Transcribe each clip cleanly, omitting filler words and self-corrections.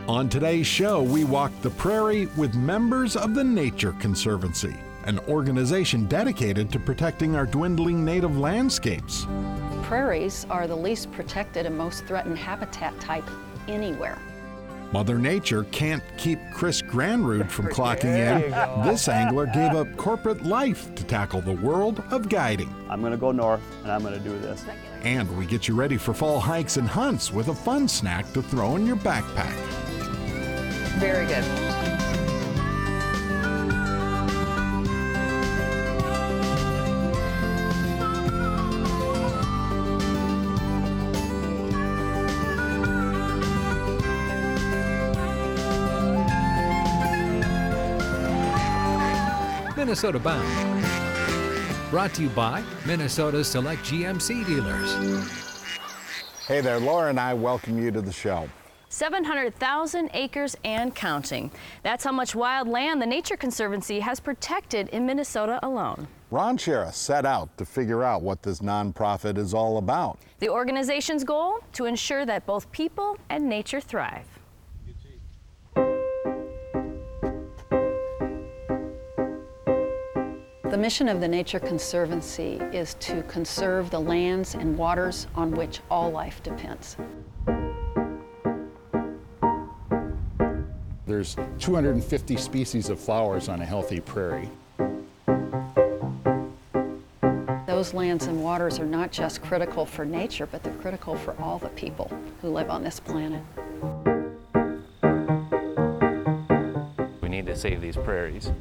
On today's show, we walk the prairie with members of the Nature Conservancy, an organization dedicated to protecting our dwindling native landscapes. Prairies are the least protected and most threatened habitat type anywhere. Mother Nature can't keep Chris Granrud from clocking in. This angler gave up corporate life to tackle the world of guiding. I'm going to go north and I'm going to do this. And we get you ready for fall hikes and hunts with a fun snack to throw in your backpack. Very good. Minnesota Bound. Brought to you by Minnesota's select GMC dealers. Hey there, Laura and I welcome you to the show. 700,000 acres and counting. That's how much wild land the Nature Conservancy has protected in Minnesota alone. Ron Shera set out to figure out what this nonprofit is all about. The organization's goal? To ensure that both people and nature thrive. The mission of the Nature Conservancy is to conserve the lands and waters on which all life depends. There's 250 species of flowers on a healthy prairie. Those lands and waters are not just critical for nature, but they're critical for all the people who live on this planet. We need to save these prairies.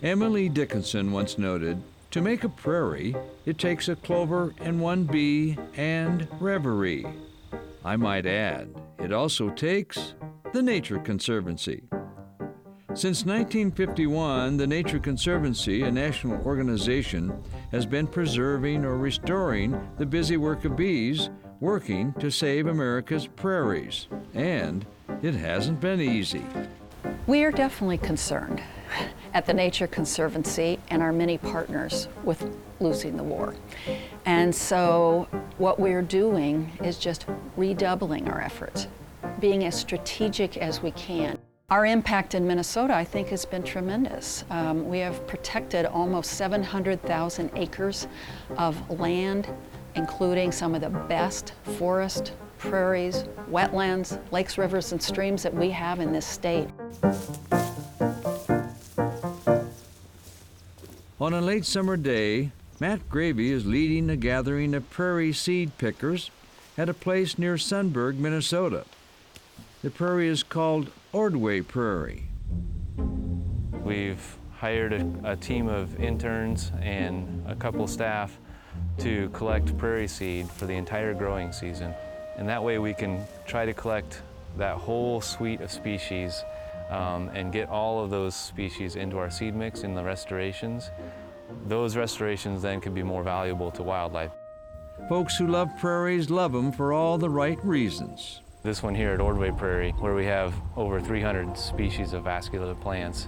Emily Dickinson once noted, "To make a prairie, it takes a clover and one bee and reverie." I might add, it also takes the Nature Conservancy. Since 1951, the Nature Conservancy, a national organization, has been preserving or restoring the busy work of bees, working to save America's prairies. And it hasn't been easy. We are definitely concerned at the Nature Conservancy and our many partners with losing the war. And so what we're doing is just redoubling our efforts, being as strategic as we can. Our impact in Minnesota, I think, has been tremendous. We have protected almost 700,000 acres of land, including some of the best forest, prairies, wetlands, lakes, rivers, and streams that we have in this state. On a late summer day, Matt Gravy is leading a gathering of prairie seed pickers at a place near Sunburg, Minnesota. The prairie is called Ordway Prairie. We've hired a team of interns and a couple staff to collect prairie seed for the entire growing season. And that way we can try to collect that whole suite of species and get all of those species into our seed mix in the restorations. Those restorations then can be more valuable to wildlife. Folks who love prairies love them for all the right reasons. This one here at Ordway Prairie, where we have over 300 species of vascular plants,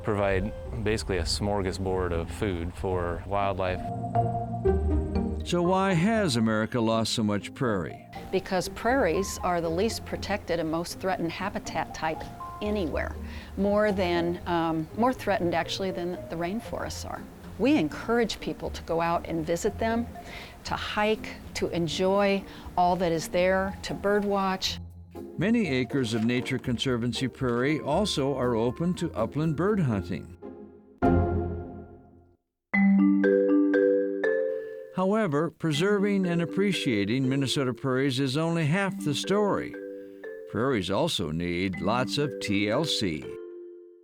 provide basically a smorgasbord of food for wildlife. So why has America lost so much prairie? Because prairies are the least protected and most threatened habitat type anywhere, more threatened actually than the rainforests are. We encourage people to go out and visit them, to hike, to enjoy all that is there, to birdwatch. Many acres of Nature Conservancy prairie also are open to upland bird hunting. However, preserving and appreciating Minnesota prairies is only half the story. Prairies also need lots of TLC.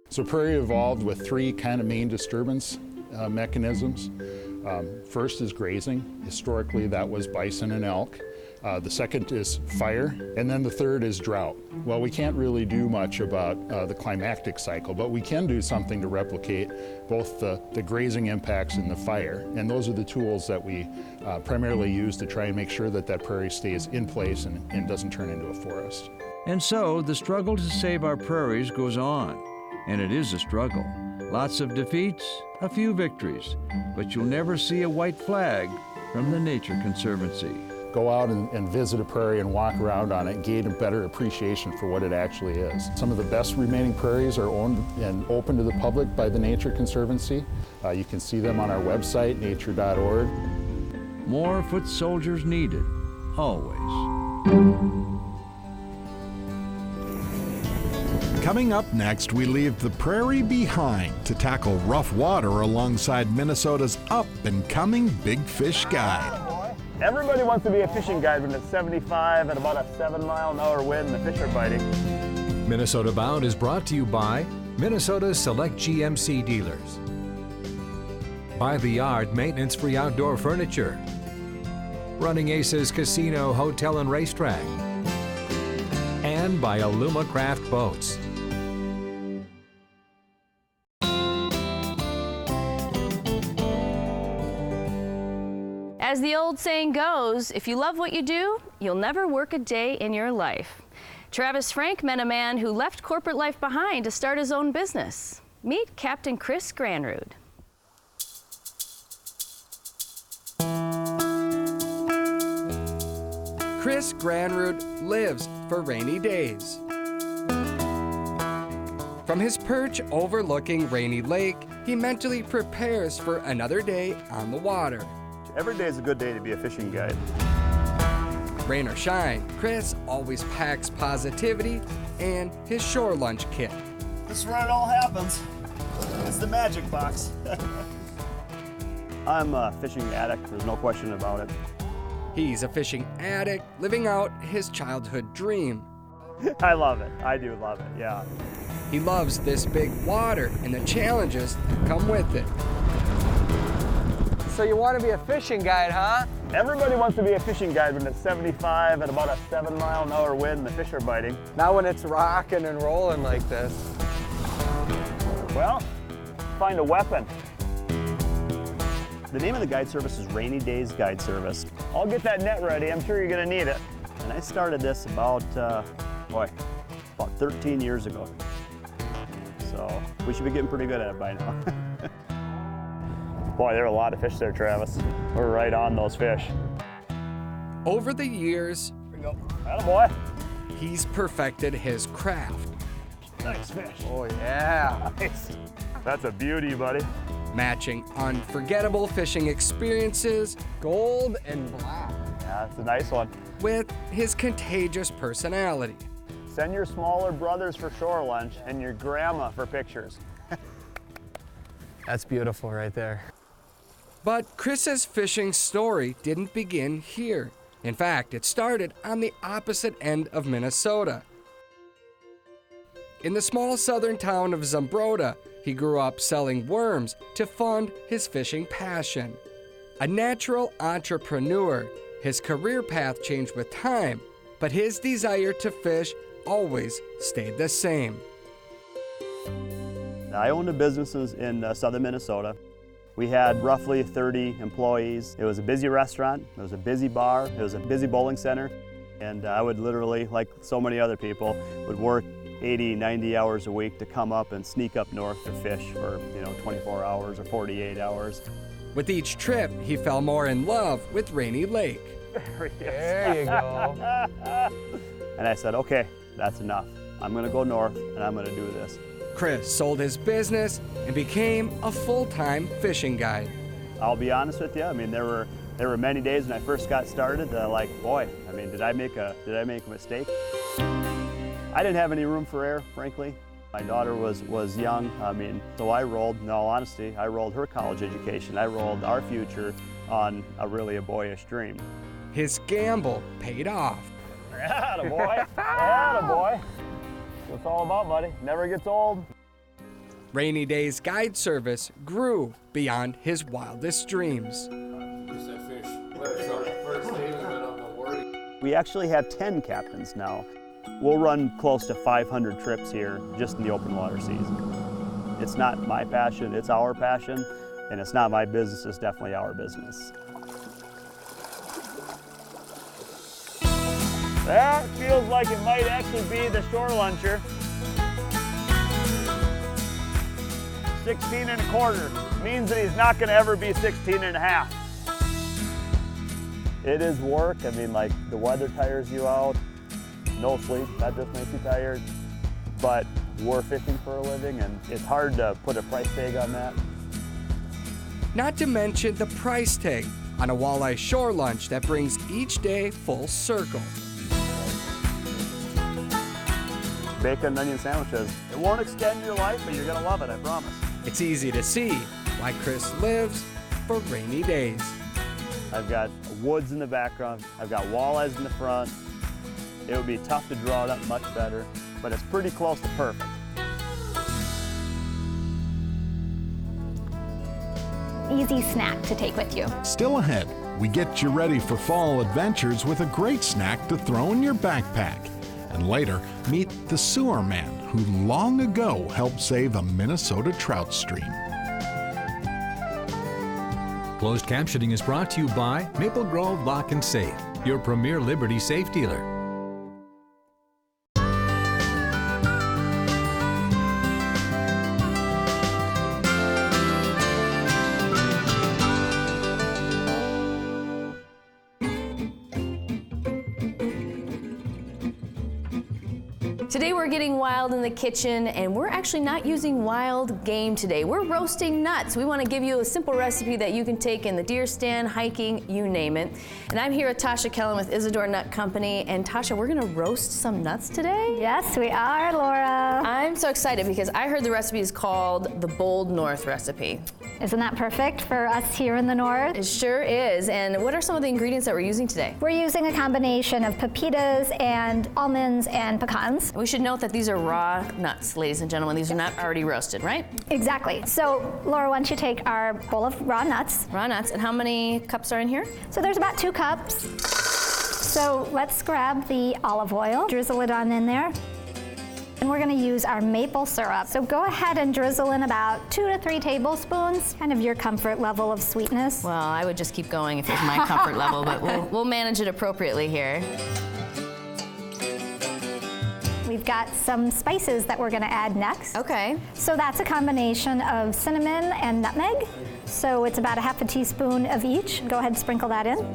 So prairie evolved with three kind of main disturbance mechanisms. First is grazing. Historically, that was bison and elk. The second is fire, and then the third is drought. Well, we can't really do much about the climactic cycle, but we can do something to replicate both the grazing impacts and the fire, and those are the tools that we primarily use to try and make sure that that prairie stays in place and doesn't turn into a forest. And so the struggle to save our prairies goes on, and it is a struggle. Lots of defeats, a few victories, but you'll never see a white flag from the Nature Conservancy. go out and visit a prairie and walk around on it, gain a better appreciation for what it actually is. Some of the best remaining prairies are owned and open to the public by the Nature Conservancy. You can see them on our website, nature.org. More foot soldiers needed, always. Coming up next, we leave the prairie behind to tackle rough water alongside Minnesota's up-and-coming Big Fish Guide. Everybody wants to be a fishing guide when it's 75 and about a 7-mile-an-hour wind and the fish are biting. Minnesota Bound is brought to you by Minnesota's select GMC dealers, by the Yard maintenance-free outdoor furniture, Running Aces Casino, Hotel and Racetrack, and by Aluma Craft Boats. As the old saying goes, if you love what you do, you'll never work a day in your life. Travis Frank met a man who left corporate life behind to start his own business. Meet Captain Chris Granrud. Chris Granrud lives for rainy days. From his perch overlooking Rainy Lake, he mentally prepares for another day on the water. Every day is a good day to be a fishing guide. Rain or shine, Chris always packs positivity and his shore lunch kit. This is where it all happens. It's the magic box. I'm a fishing addict, there's no question about it. He's a fishing addict living out his childhood dream. I love it. I do love it, yeah. He loves this big water and the challenges that come with it. So you want to be a fishing guide, huh? Everybody wants to be a fishing guide when it's 75 and about a 7-mile-an-hour wind and the fish are biting. Not when it's rocking and rolling like this. Well, find a weapon. The name of the guide service is Rainy Daze Guide Service. I'll get that net ready. I'm sure you're going to need it. And I started this about 13 years ago. So we should be getting pretty good at it by now. Boy, there are a lot of fish there, Travis. We're right on those fish. Over the years, Here we go. Attaboy. he's perfected his craft. Nice fish. Oh yeah. Nice. That's a beauty, buddy. Matching unforgettable fishing experiences Gold and black. Yeah, that's a nice one. with his contagious personality. Send your smaller brothers for shore lunch and your grandma for pictures. That's beautiful right there. But Chris's fishing story didn't begin here. In fact, it started on the opposite end of Minnesota. In the small southern town of Zumbrota, he grew up selling worms to fund his fishing passion. A natural entrepreneur, his career path changed with time, but his desire to fish always stayed the same. I owned a business in southern Minnesota. We had roughly 30 employees. It was a busy restaurant, it was a busy bar, it was a busy bowling center, and I would literally, like so many other people, would work 80, 90 hours a week to come up and sneak up north to fish for 24 hours or 48 hours. With each trip, he fell more in love with Rainy Lake. There you go. And I said, okay, that's enough. I'm gonna go north and I'm gonna do this. Chris sold his business and became a full-time fishing guide. I'll be honest with you, I mean, there were many days when I first got started that like, boy, I mean, did I make a mistake? I didn't have any room for error, frankly. My daughter was young, I mean, so I rolled, in all honesty, I rolled her college education. I rolled our future on a boyish dream. His gamble paid off. Attaboy, attaboy. That's what it's all about, buddy. Never gets old. Rainy Daze Guide Service grew beyond his wildest dreams. We actually have 10 captains now. We'll run close to 500 trips here just in the open water season. It's not my passion, it's our passion, and it's not my business, it's definitely our business. That feels like it might actually be the shore luncher. 16 1/4 means that he's not going to ever be 16 1/2. It is work. I mean, like, the weather tires you out. No sleep, that just makes you tired. But we're fishing for a living, and it's hard to put a price tag on that. Not to mention the price tag on a walleye shore lunch that brings each day full circle. Bacon and onion sandwiches. It won't extend your life, but you're gonna love it, I promise. It's easy to see why Chris lives for rainy days. I've got woods in the background. I've got walleyes in the front. It would be tough to draw it up much better, but it's pretty close to perfect. Easy snack to take with you. Still ahead, we get you ready for fall adventures with a great snack to throw in your backpack. And later, meet the sewer man who long ago helped save a Minnesota trout stream. Closed captioning is brought to you by Maple Grove Lock and Safe, your premier Liberty safe dealer. Today we're getting wild in the kitchen, and we're actually not using wild game today. We're roasting nuts. We want to give you a simple recipe that you can take in the deer stand, hiking, you name it. And I'm here with Tasha Kellen with Isidore Nut Company. And Tasha, we're gonna roast some nuts today? Yes, we are, Laura. I'm so excited because I heard the recipe is called the Bold North recipe. Isn't that perfect for us here in the north? It sure is. And what are some of the ingredients that we're using today? We're using a combination of pepitas and almonds and pecans. We should note that these are raw nuts, ladies and gentlemen. These are not already roasted, right? Exactly. So, Laura, why don't you take our bowl of raw nuts? Raw nuts. And how many cups are in here? So there's about 2 cups. So let's grab the olive oil, drizzle it on in there. And we're gonna use our maple syrup. So go ahead and drizzle in about 2 to 3 tablespoons, kind of your comfort level of sweetness. Well, I would just keep going if it was my comfort level, but we'll manage it appropriately here. We've got some spices that we're gonna add next. Okay. So that's a combination of cinnamon and nutmeg. So it's about 1/2 teaspoon of each. Go ahead and sprinkle that in.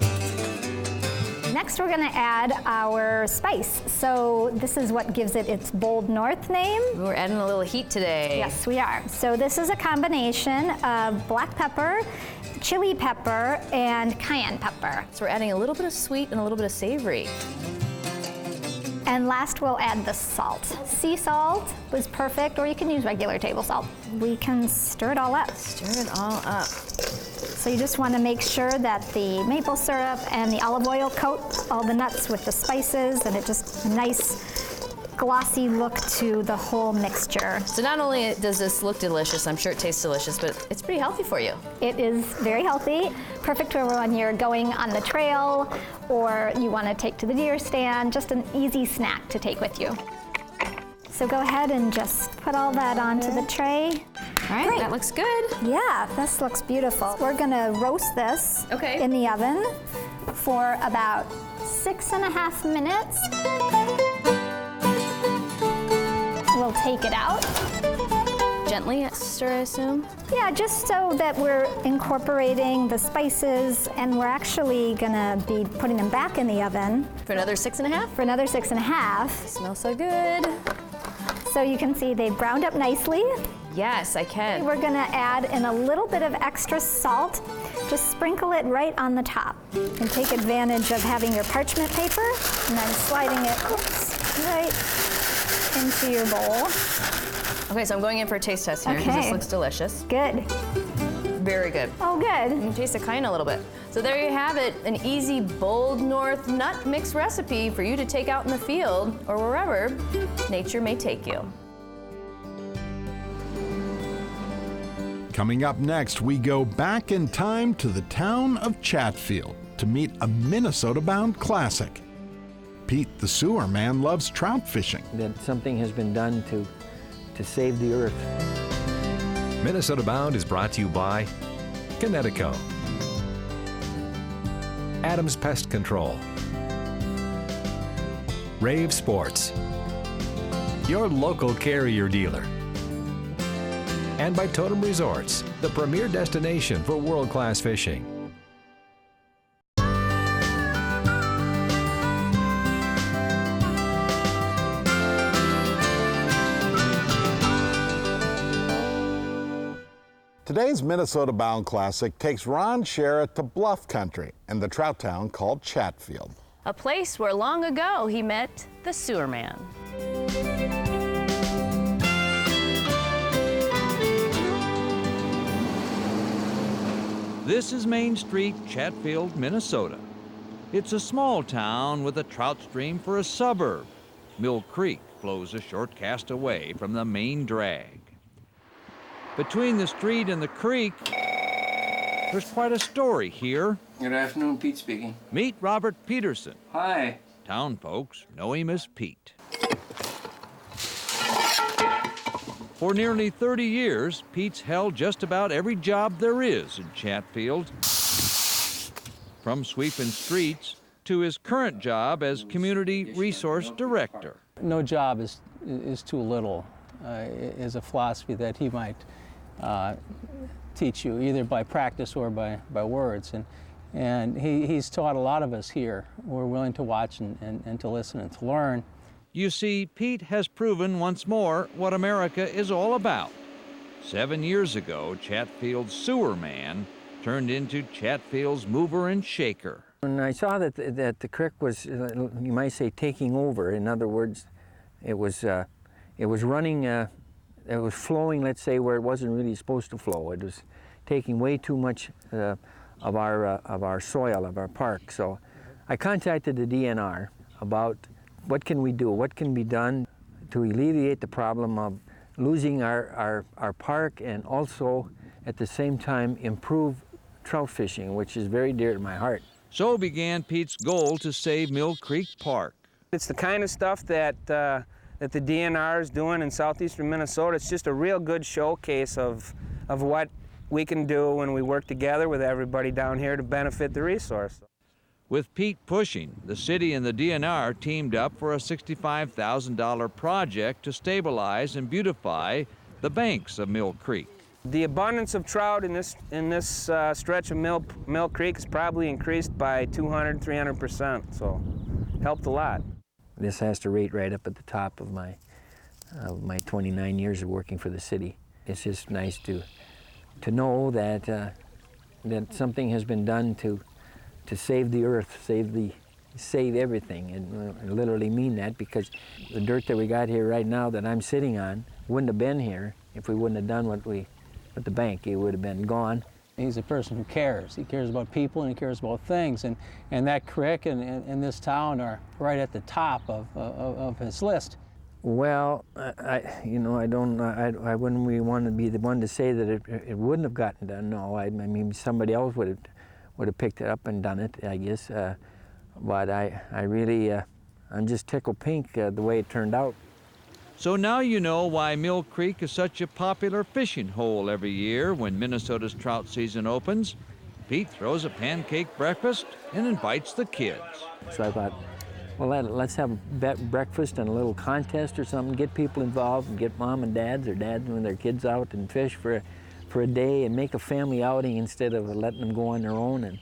Next, we're gonna add our spice. So this is what gives it its Bold North name. We're adding a little heat today. Yes, we are. So this is a combination of black pepper, chili pepper, and cayenne pepper. So we're adding a little bit of sweet and a little bit of savory. And last, we'll add the salt. Sea salt was perfect, or you can use regular table salt. We can stir it all up. Stir it all up. So you just want to make sure that the maple syrup and the olive oil coat all the nuts with the spices, and it just a nice glossy look to the whole mixture. So not only does this look delicious, I'm sure it tastes delicious, but it's pretty healthy for you. It is very healthy, perfect for when you're going on the trail or you want to take to the deer stand, just an easy snack to take with you. So go ahead and just put all that onto the tray. All right, Great. that looks good. Yeah, this looks beautiful. We're gonna roast this Okay. in the oven for about 6.5 minutes. We'll take it out. Gently stir, I assume? Yeah, just so that we're incorporating the spices, and we're actually gonna be putting them back in the oven. For another 6.5? For another 6.5. Smells so good. So you can see they browned up nicely. Yes, I can. We're gonna add in a little bit of extra salt. Just sprinkle it right on the top. And take advantage of having your parchment paper and then sliding it right into your bowl. Okay, so I'm going in for a taste test here because this looks delicious. Good. Very good. Oh, good. You can taste the cayenne a little bit. So there you have it, an easy Bold North nut mix recipe for you to take out in the field or wherever nature may take you. Coming up next, we go back in time to the town of Chatfield to meet a Minnesota-bound classic. Pete the sewer man loves trout fishing. That something has been done to save the earth. Minnesota Bound is brought to you by Connecticut, Adams Pest Control, Rave Sports, your local carrier dealer, and by Totem Resorts, the premier destination for world-class fishing. Today's Minnesota Bound Classic takes Ron Sherritt to Bluff Country and the trout town called Chatfield. A place where long ago he met the sewer man. This is Main Street, Chatfield, Minnesota. It's a small town with a trout stream for a suburb. Mill Creek flows a short cast away from the main drag. Between the street and the creek, there's quite a story here. Good afternoon, Pete speaking. Meet Robert Peterson. Hi. Town folks know him as Pete. For nearly 30 years, Pete's held just about every job there is in Chatfield. From sweeping streets to his current job as Community Resource Director. No job is too little, is a philosophy that he might teach you, either by practice or by words. And he's taught a lot of us here. We're willing to watch and to listen and to learn. You see, Pete has proven once more what America is all about. 7 years ago, Chatfield's sewer man turned into Chatfield's mover and shaker. When I saw that the creek was, you might say, taking over, in other words, it was running, it was flowing, let's say, where it wasn't really supposed to flow. It was taking way too much of our soil, of our park. So I contacted the DNR about what can we do, what can be done to alleviate the problem of losing our park, and also at the same time improve trout fishing, which is very dear to my heart. So began Pete's goal to save Mill Creek Park. It's the kind of stuff that the DNR is doing in southeastern Minnesota. It's just a real good showcase of what we can do when we work together with everybody down here to benefit the resource. With Pete pushing, the city and the DNR teamed up for a $65,000 project to stabilize and beautify the banks of Mill Creek. The abundance of trout in this stretch of Mill Creek has probably increased by 200, 300%, so helped a lot. This has to rate right up at the top of my 29 years of working for the city. It's just nice to know that something has been done to save the earth, save everything, and I literally mean that, because the dirt that we got here right now that I'm sitting on wouldn't have been here if we wouldn't have done what with the bank. It would have been gone. He's a person who cares. He cares about people and he cares about things, and that creek and this town are right at the top of his list. Well, I wouldn't really want to be the one to say that it wouldn't have gotten done. No, I mean somebody else would have picked it up and done it, I guess. But I really, I'm just tickled pink the way it turned out. So now you know why Mill Creek is such a popular fishing hole every year when Minnesota's trout season opens. Pete throws a pancake breakfast and invites the kids. So I thought, well, let's have breakfast and a little contest or something, get people involved and get mom and dads or dads when their kids out and fish for a day and make a family outing instead of letting them go on their own. And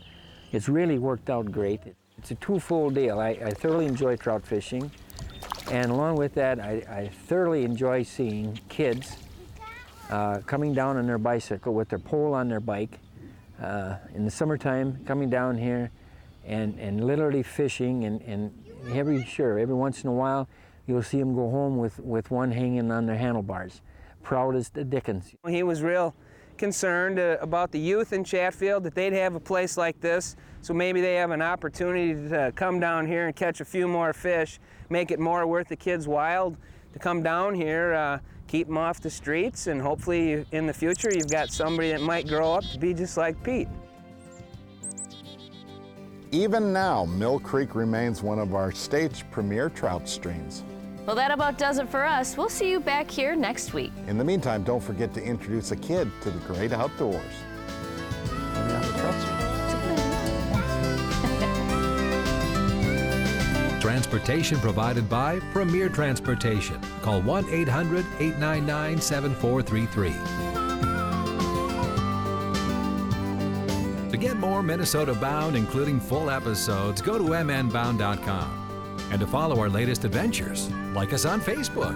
it's really worked out great. It's a twofold deal. I thoroughly enjoy trout fishing, and along with that, I thoroughly enjoy seeing kids coming down on their bicycle with their pole on their bike in the summertime, coming down here and literally fishing, and every once in a while you'll see them go home with one hanging on their handlebars, proud as the dickens. He was real concerned about the youth in Chatfield, that they'd have a place like this, so maybe they have an opportunity to come down here and catch a few more fish, make it more worth the kids' while to come down here, keep them off the streets, and hopefully in the future you've got somebody that might grow up to be just like Pete. Even now, Mill Creek remains one of our state's premier trout streams. Well, that about does it for us. We'll see you back here next week. In the meantime, don't forget to introduce a kid to the great outdoors. Transportation provided by Premier Transportation. Call 1-800-899-7433. To get more Minnesota Bound, including full episodes, go to mnbound.com. And to follow our latest adventures, like us on Facebook.